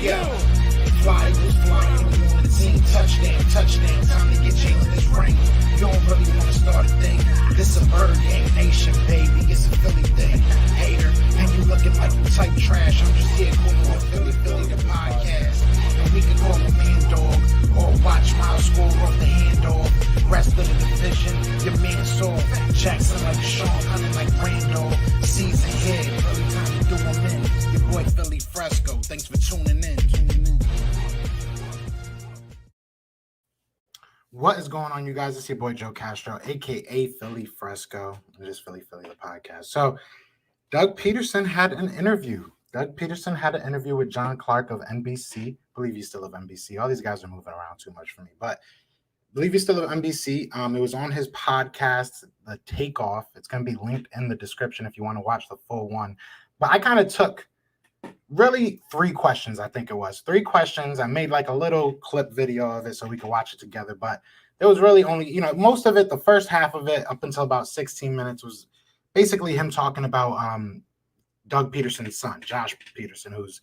Yeah. Fly, Eagles fly, you on the team. Touchdown, touchdown. Time to get Jalen this ring. You don't really want to start a thing. This a Bird Gang Nation, baby. It's a Philly thing. Hater, and you looking like you type trash. I'm just here cool on Philly, the podcast. And we can call a man dog or watch Miles score off the handoff. Rest of the division, your man saw Jackson like Sean, Hunter like Randall. Season here, Philly time to do them in. Your boy Philly Fresco. Thanks for tuning in. What is going on, you guys? It's your boy Joe Castro, aka Philly Fresco. It is Philly the podcast. So, Doug Pederson had an interview. With John Clark of NBC. I believe he's still of NBC. All these guys are moving around too much for me, but I believe he's still of NBC. It was on his podcast, The Takeoff. It's going to be linked in the description if you want to watch the full one. But I kind of took really 3 questions, I think it was. 3 questions. I made like a little clip video of it so we could watch it together. But there was really only, most of it, the first half of it, up until about 16 minutes, was basically him talking about Doug Pederson's son, Josh Pederson, who's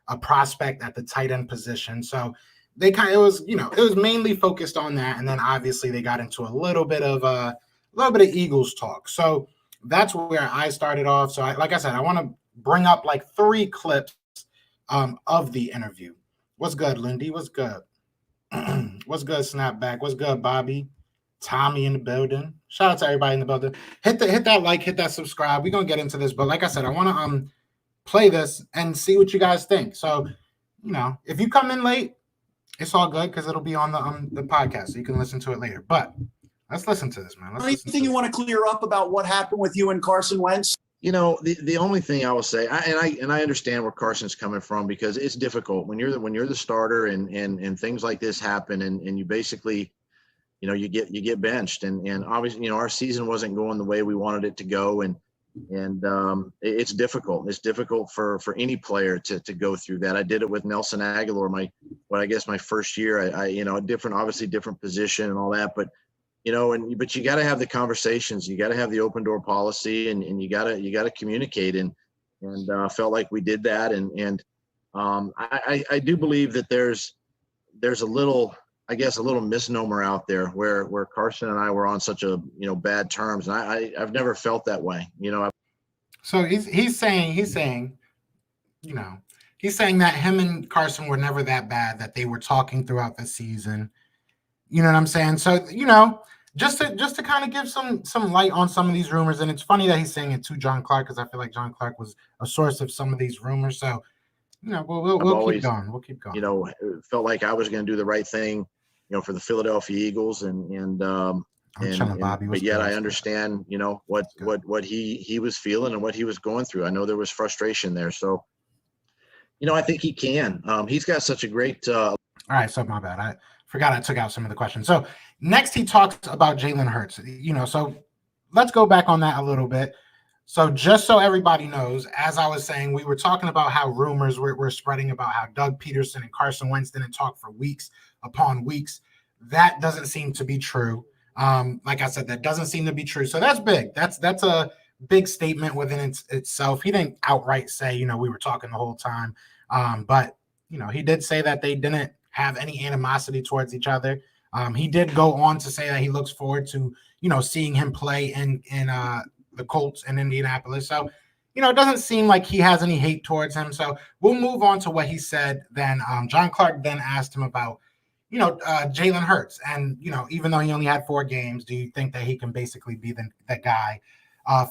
a prospect at the tight end position. So it was mainly focused on that. And then obviously they got into a little bit of Eagles talk. So that's where I started off. So like I said, I want to bring up like 3 clips of the interview. What's good, Lindy? What's good? What's good, Snapback? What's good, Bobby? Tommy in the building. Shout out to everybody in the building. Hit that like, hit that subscribe. We're gonna get into this, but like I said, I want to play this and see what you guys think. So, if you come in late, it's all good because it'll be on the podcast, so you can listen to it later. But let's listen to this, man. Anything you want to clear up about what happened with you and Carson Wentz? The only thing I will say, I understand where Carson's coming from, because it's difficult when you're the starter and things like this happen, and you basically, you get benched, and obviously, our season wasn't going the way we wanted it to go, and it's difficult. It's difficult for any player to go through that. I did it with Nelson Aguilar, my first year. Obviously different position and all that, but but you got to have the conversations. You got to have the open door policy, and you got to communicate. And felt like we did that. And I do believe that there's a little misnomer out there where Carson and I were on such a bad terms, and I've never felt that way. So he's saying that him and Carson were never that bad, that they were talking throughout the season. You know what I'm saying? So just to kind of give some light on some of these rumors. And it's funny that he's saying it to John Clark, because I feel like John Clark was a source of some of these rumors. So we'll keep going. We'll keep going. It felt like I was going to do the right thing, for the Philadelphia Eagles, but yet I understand, what he was feeling and what he was going through. I know there was frustration there. So, I think he can. He's got such a great. All right, so my bad. I forgot I took out some of the questions. So next he talks about Jalen Hurts. So let's go back on that a little bit. So just so everybody knows, as I was saying, we were talking about how rumors were spreading about how Doug Pederson and Carson Wentz didn't talk for weeks upon weeks. That doesn't seem to be true. Like I said, that doesn't seem to be true. So that's big. That's a big statement within itself. He didn't outright say, we were talking the whole time. But he did say that they didn't have any animosity towards each other. He did go on to say that he looks forward to, seeing him play in the Colts in Indianapolis. So, it doesn't seem like he has any hate towards him. So we'll move on to what he said. Then John Clark then asked him about, Jalen Hurts. And, even though he only had 4 games, do you think that he can basically be that guy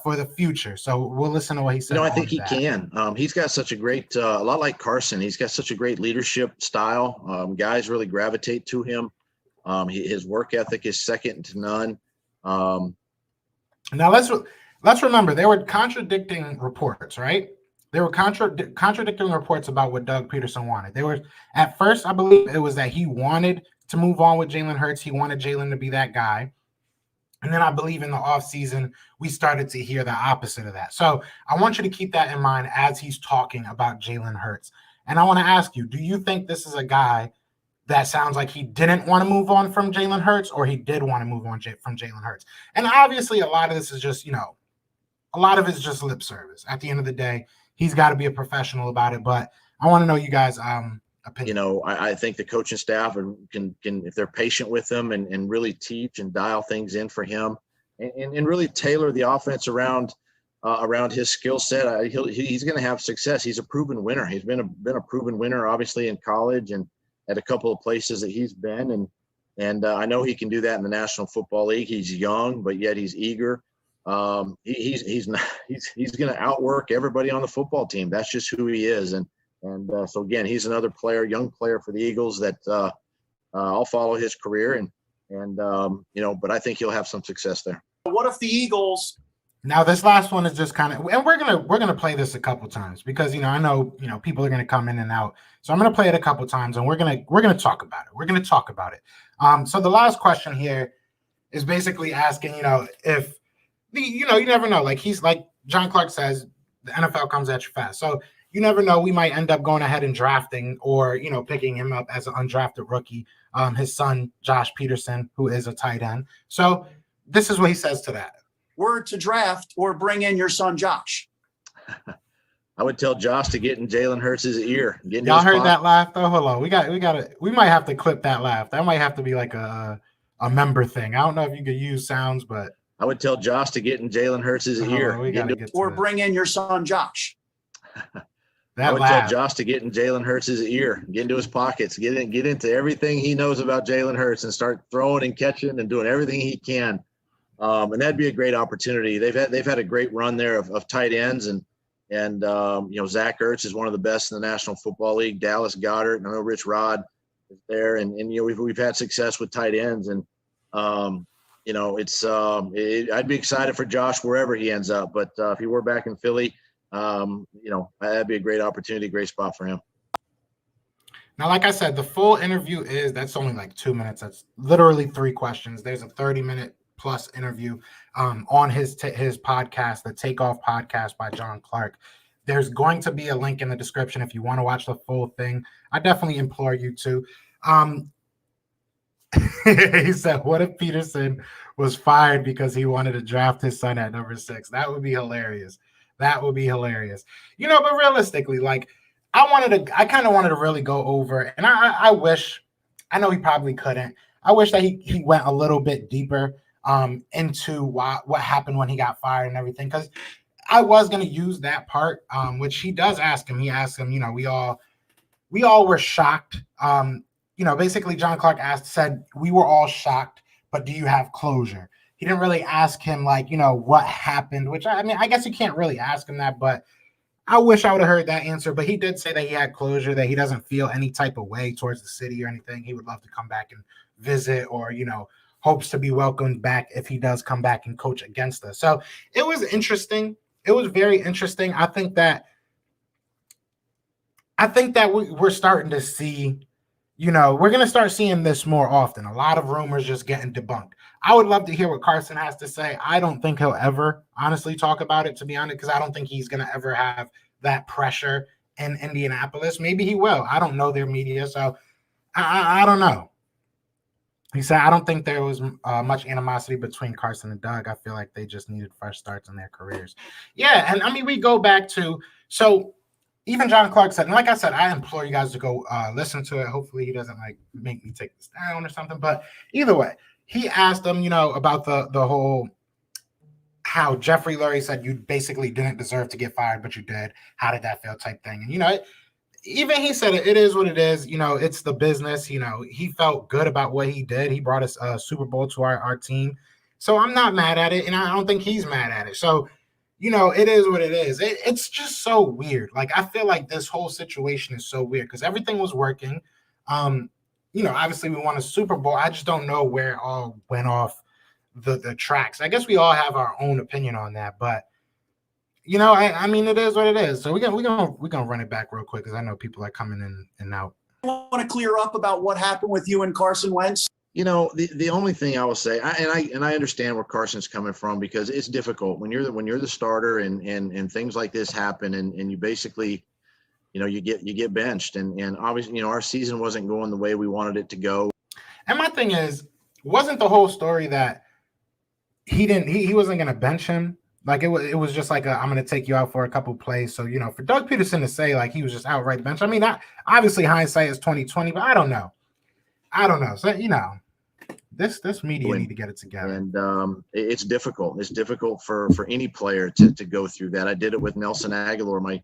for the future? So we'll listen to what he said. I think he can. He's got such a great, a lot like Carson, he's got such a great leadership style. Guys really gravitate to him. His work ethic is second to none. Now let's remember, there were contradicting reports, right? There were contradicting reports about what Doug Pederson wanted. They were, at first, I believe it was that he wanted to move on with Jalen Hurts. He wanted Jalen to be that guy. And then I believe in the offseason, we started to hear the opposite of that. So I want you to keep that in mind as he's talking about Jalen Hurts. And I want to ask you, do you think this is a guy that sounds like he didn't want to move on from Jalen Hurts, or he did want to move on from Jalen Hurts? And obviously a lot of this is just, a lot of it's just lip service. At the end of the day, he's got to be a professional about it. But I want to know you guys' opinion. I think the coaching staff can if they're patient with him and really teach and dial things in for him and really tailor the offense around his skill set, he's going to have success. He's a proven winner. He's been a proven winner, obviously, in college and at a couple of places that he's been. And I know he can do that in the National Football League. He's young, but yet he's eager. He's going to outwork everybody on the football team. That's just who he is. And so again, he's another young player for the Eagles that I'll follow his career but I think he'll have some success there. What if the Eagles? Now this last one is just kind of, and we're gonna play this a couple times because I know people are gonna come in and out, so I'm gonna play it a couple times and we're gonna talk about it. So the last question here is basically asking, if you never know, like John Clark says, the NFL comes at you fast, so you never know. We might end up going ahead and drafting or picking him up as an undrafted rookie. His son Josh Pederson, who is a tight end. So this is what he says to that. Were to draft or bring in your son Josh? I would tell Josh to get in Jalen Hurts' ear. Y'all heard that laugh though? Hold on. We might have to clip that laugh. That might have to be like a member thing. I don't know if you could use sounds, but I would tell Josh to get in Jalen Hurts' ear. Or bring in your son Josh. I would tell Josh to get in Jalen Hurts' ear, get into his pockets, get into everything he knows about Jalen Hurts and start throwing and catching and doing everything he can. And that'd be a great opportunity. They've had a great run there of tight ends and Zach Ertz is one of the best in the National Football League. Dallas Goedert, I know Rich Rod is there, and we've had success with tight ends, and I'd be excited for Josh wherever he ends up. But if he were back in Philly, that'd be a great opportunity, great spot for him. Now, like I said, the full interview that's only like 2 minutes. That's literally 3 questions. There's a 30-minute plus interview on his podcast, the Takeoff Podcast by John Clark. There's going to be a link in the description if you want to watch the full thing. I definitely implore you to. He said, what if Pederson was fired because he wanted to draft his son at number 6? That would be hilarious. But realistically, like I kind of wanted to really go over, and I wish, I know he probably couldn't. I wish that he went a little bit deeper into what happened when he got fired and everything, because I was going to use that part, which he does ask him. He asks him, we all were shocked. Basically John Clark said we were all shocked, but do you have closure? He didn't really ask him what happened, which I guess you can't really ask him that, but I wish I would have heard that answer. But he did say that he had closure, that he doesn't feel any type of way towards the city or anything. He would love to come back and visit, or, hopes to be welcomed back if he does come back and coach against us. So it was interesting. It was very interesting. I think that we're starting to see, we're going to start seeing this more often. A lot of rumors just getting debunked. I would love to hear what Carson has to say. I don't think he'll ever honestly talk about it, to be honest, because I don't think he's going to ever have that pressure in Indianapolis. Maybe he will. I don't know their media, so I don't know. He said, I don't think there was much animosity between Carson and Doug. I feel like they just needed fresh starts in their careers. Yeah, and we go back to, so even John Clark said, and like I said, I implore you guys to go listen to it. Hopefully he doesn't make me take this down or something. But either way, he asked him, about the whole, how Jeffrey Lurie said you basically didn't deserve to get fired, but you did. How did that feel type thing? And, even he said it is what it is. It's the business. He felt good about what he did. He brought us a Super Bowl to our team. So I'm not mad at it, and I don't think he's mad at it. So, it is what it is. It's just so weird. Like, I feel like this whole situation is so weird because everything was working. Obviously we won a Super Bowl. I just don't know where it all went off the tracks. I guess we all have our own opinion on that, but it is what it is. So we're gonna run it back real quick because I know people are coming in and out. I want to clear up about what happened with you and Carson Wentz. The only thing I will say, I understand where Carson's coming from because it's difficult when you're the starter and things like this happen and you basically, you get benched and obviously our season wasn't going the way we wanted it to go. And my thing is, wasn't the whole story that he wasn't going to bench him? Like it was just like I'm going to take you out for a couple plays. So, for Doug Pederson to say like he was just outright bench. I mean, obviously hindsight is 2020, but I don't know. So, this media need to get it together. And it's difficult. It's difficult for any player to go through that. I did it with Nelson Aguilar, my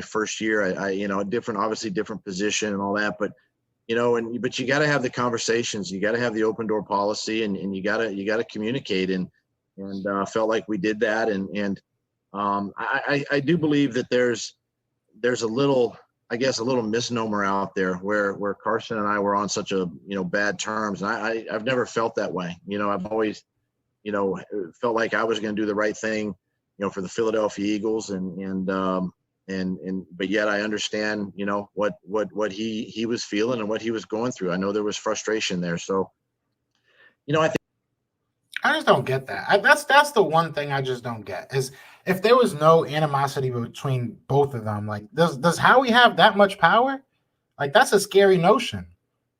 first year. I obviously different position and all that, but but you got to have the conversations. You got to have the open door policy, and you got to communicate. And felt like we did that. And I do believe that there's a little misnomer out there where Carson and I were on such a bad terms, and I've never felt that way. I've always felt like I was going to do the right thing for the Philadelphia Eagles, but yet I understand what he was feeling and what he was going through. I know there was frustration there, so I think I just don't get that. That's the one thing I just don't get is if there was no animosity between both of them, like does Howie have that much power? Like that's a scary notion.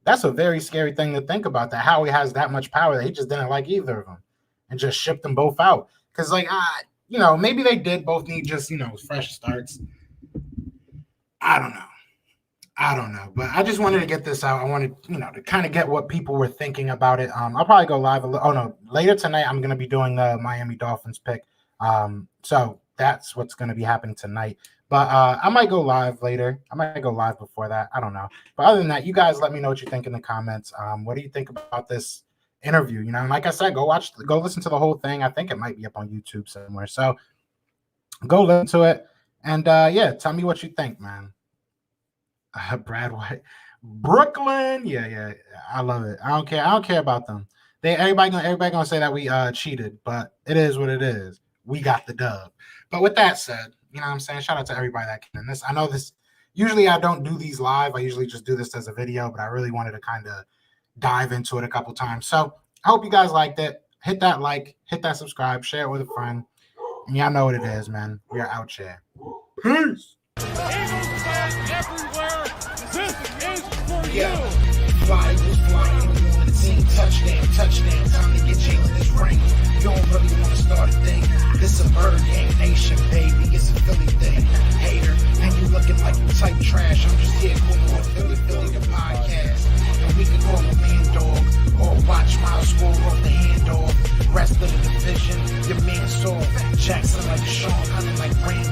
That's a very scary thing to think about, that Howie has that much power that he just didn't like either of them and just shipped them both out. Because maybe they did both need just fresh starts. I don't know, but I just wanted to get this out. I wanted, to kind of get what people were thinking about it. I'll probably go live. Later tonight, I'm going to be doing the Miami Dolphins pick. So that's what's going to be happening tonight. But I might go live later. I might go live before that. I don't know. But other than that, you guys let me know what you think in the comments. What do you think about this interview? And like I said, go listen to the whole thing. I think it might be up on YouTube somewhere. So go listen to it. And tell me what you think, man. Brad White, Brooklyn, yeah, I love it. I don't care about them. Everybody gonna say that we cheated, but it is what it is. We got the dub. But with that said, what I'm saying, shout out to everybody that came in this. I know this. Usually I don't do these live. I usually just do this as a video, but I really wanted to kind of dive into it a couple times. So I hope you guys liked it. Hit that like, hit that subscribe, share it with a friend, and y'all know what it is, man. We are out here. Peace. Yeah, fly was flying on the team. Touchdown, time to get Jalen this ring. You don't really want to start a thing. This a bird gang nation, baby. It's a Philly thing. Hater, and you looking like you type trash. I'm just here calling on Philly the podcast. And we can call a man dog or watch Miles score off the hand dog. Rest of the division, your man saw Jackson like Sean, hunting like Brandon.